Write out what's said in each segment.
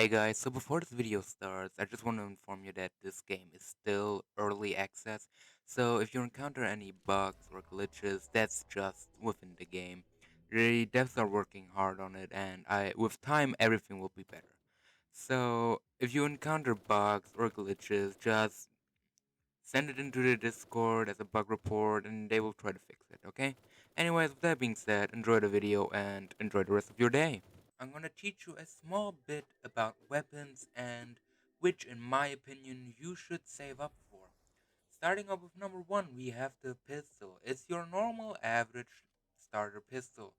Hey guys, so before this video starts, I just want to inform you that this game is still early access, so if you encounter any bugs or glitches, that's just within the game. The devs are working hard on it, and with time, everything will be better. So, if you encounter bugs or glitches, just send it into the Discord as a bug report, and they will try to fix it, okay? Anyways, with that being said, enjoy the video, and enjoy the rest of your day. I'm gonna teach you a small bit about weapons and which, in my opinion, you should save up for. Starting off with number one, we have the pistol. It's your normal average starter pistol.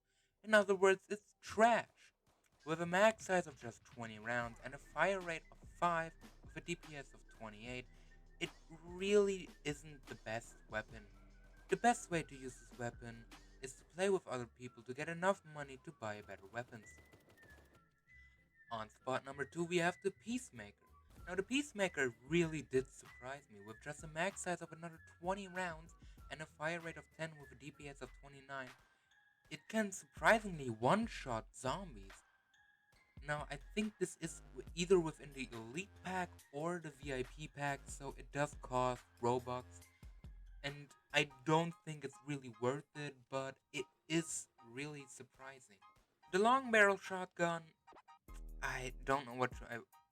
In other words, it's trash. With a mag size of just 20 rounds and a fire rate of 5 with a DPS of 28, it really isn't the best weapon. The best way to use this weapon is to play with other people to get enough money to buy better weapons. On spot number 2 we have the Peacemaker. Now the Peacemaker really did surprise me. With just a mag size of another 20 rounds and a fire rate of 10 with a DPS of 29, it can surprisingly one-shot zombies. Now I think this is either within the Elite pack or the VIP pack, so it does cost Robux. And I don't think it's really worth it, but it is really surprising. The long barrel shotgun, I don't know what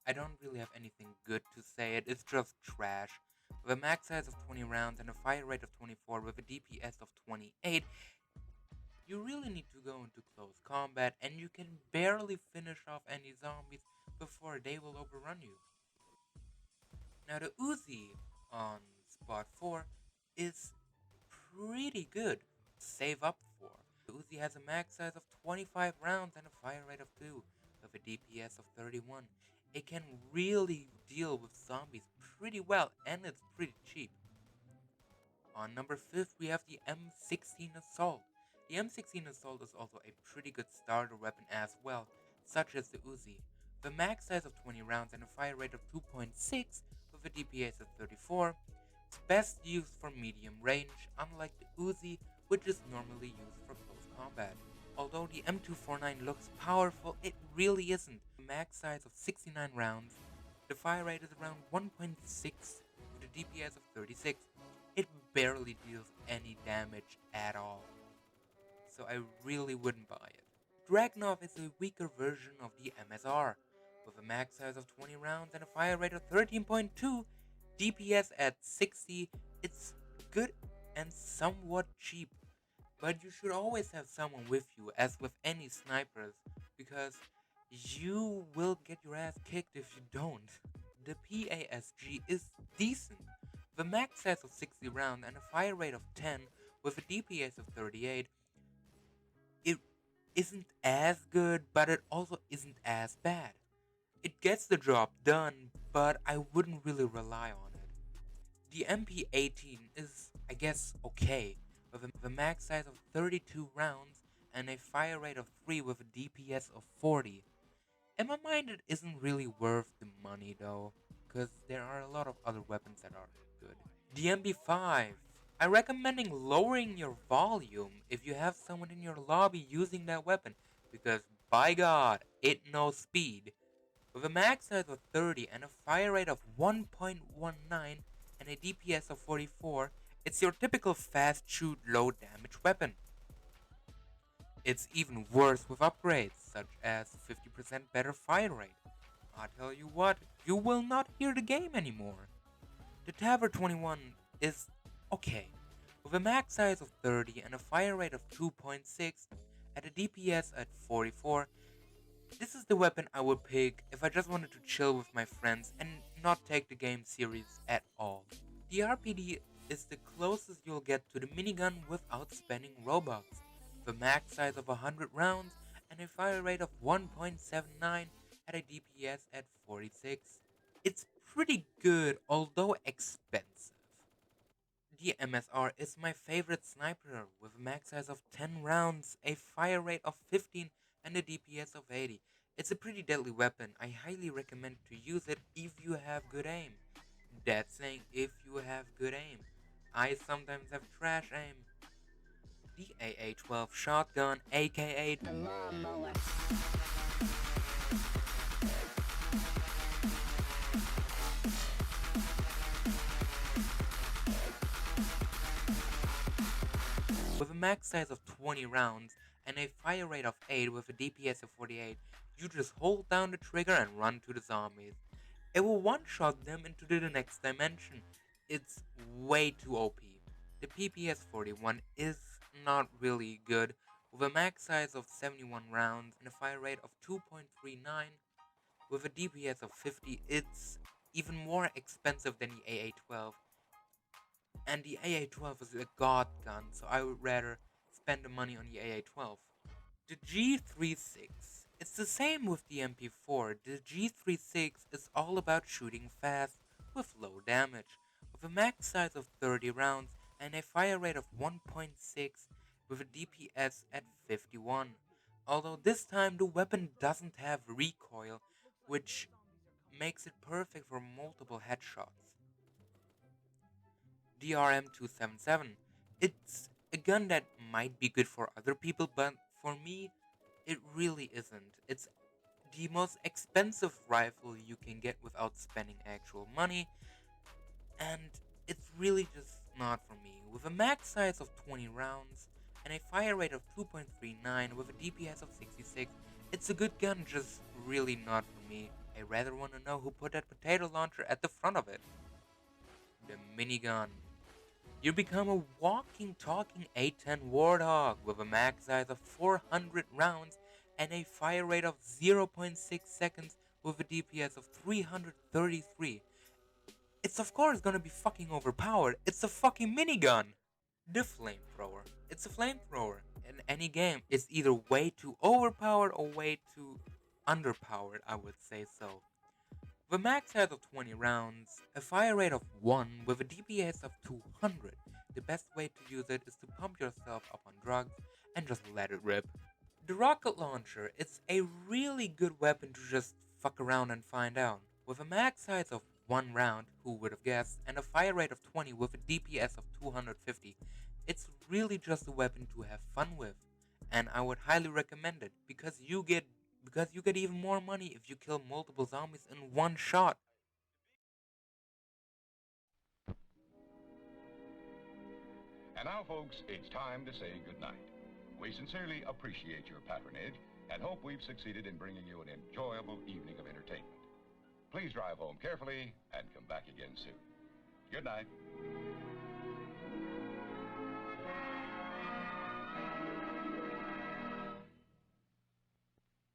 I don't really have anything good to say. It's just trash. With a max size of 20 rounds and a fire rate of 24 with a DPS of 28, you really need to go into close combat and you can barely finish off any zombies before they will overrun you. Now the Uzi on spot 4 is pretty good to save up for. The Uzi has a max size of 25 rounds and a fire rate of 2 with a DPS of 31. It can really deal with zombies pretty well and it's pretty cheap. On number 5 we have the M16 Assault. The M16 Assault is also a pretty good starter weapon as well, such as the Uzi. With a max size of 20 rounds and a fire rate of 2.6 with a DPS of 34, it's best used for medium range, unlike the Uzi, which is normally used for close combat. Although the M249 looks powerful, it really isn't. The max size of 69 rounds, the fire rate is around 1.6 with a DPS of 36. It barely deals any damage at all, so I really wouldn't buy it. Dragnov is a weaker version of the MSR, with a max size of 20 rounds and a fire rate of 13.2, DPS at 60. It's good and somewhat cheap, but you should always have someone with you, as with any snipers, because you will get your ass kicked if you don't. The PASG is decent. With a max size of 60 rounds and a fire rate of 10 with a DPS of 38, it isn't as good, but it also isn't as bad. It gets the job done, but I wouldn't really rely on it. The MP18 is, I guess, okay, with a max size of 32 rounds and a fire rate of 3 with a DPS of 40. In my mind, it isn't really worth the money though, because there are a lot of other weapons that are good. The MP5. I recommending lowering your volume if you have someone in your lobby using that weapon, because by god, it knows speed. With a max size of 30 and a fire rate of 1.19 and a DPS of 44, it's your typical fast shoot low damage weapon. It's even worse with upgrades, such as 50% better fire rate. I tell you what, you will not hear the game anymore. The Tavr 21 is okay, with a max size of 30 and a fire rate of 2.6 at a DPS at 44. This is the weapon I would pick if I just wanted to chill with my friends and not take the game serious at all. The RPD is the closest you'll get to the minigun without spending Robux, with a max size of 100 rounds and a fire rate of 1.79 at a DPS at 46. It's pretty good, although expensive. The MSR is my favorite sniper, with a max size of 10 rounds, a fire rate of 15 and a DPS of 80. It's a pretty deadly weapon. I highly recommend to use it if you have good aim. That's saying if you have good aim. I sometimes have trash aim. The AA-12 shotgun, aka the lawnmower. max size of 20 rounds and a fire rate of 8 with a DPS of 48, you just hold down the trigger and run to the zombies. It will one-shot them into the next dimension. It's way too OP. The PPS 41 is not really good, with a max size of 71 rounds and a fire rate of 2.39. With a DPS of 50, it's even more expensive than the AA-12. And the AA-12 is a god gun, so I would rather spend the money on the AA-12. The G36. It's the same with the MP4. The G36 is all about shooting fast with low damage, with a max size of 30 rounds and a fire rate of 1.6 with a DPS at 51. Although this time the weapon doesn't have recoil, which makes it perfect for multiple headshots. DRM-277. It's a gun that might be good for other people, but for me, it really isn't. It's the most expensive rifle you can get without spending actual money, and it's really just not for me. With a max size of 20 rounds and a fire rate of 2.39 with a DPS of 66, it's a good gun, just really not for me. I rather want to know who put that potato launcher at the front of it. The minigun. You become a walking, talking A10 Warthog with a max size of 400 rounds and a fire rate of 0.6 seconds with a DPS of 333. It's of course gonna be fucking overpowered. It's a fucking minigun. The Flamethrower. It's a flamethrower. In any game, it's either way too overpowered or way too underpowered, I would say so. With a max size of 20 rounds, a fire rate of 1 with a DPS of 200, the best way to use it is to pump yourself up on drugs and just let it rip. The rocket launcher, it's a really good weapon to just fuck around and find out. With a max size of 1 round, who would have guessed, and a fire rate of 20 with a DPS of 250, it's really just a weapon to have fun with. And I would highly recommend it because you get even more money if you kill multiple zombies in one shot. And now, folks, it's time to say goodnight. We sincerely appreciate your patronage and hope we've succeeded in bringing you an enjoyable evening of entertainment. Please drive home carefully and come back again soon. Good night.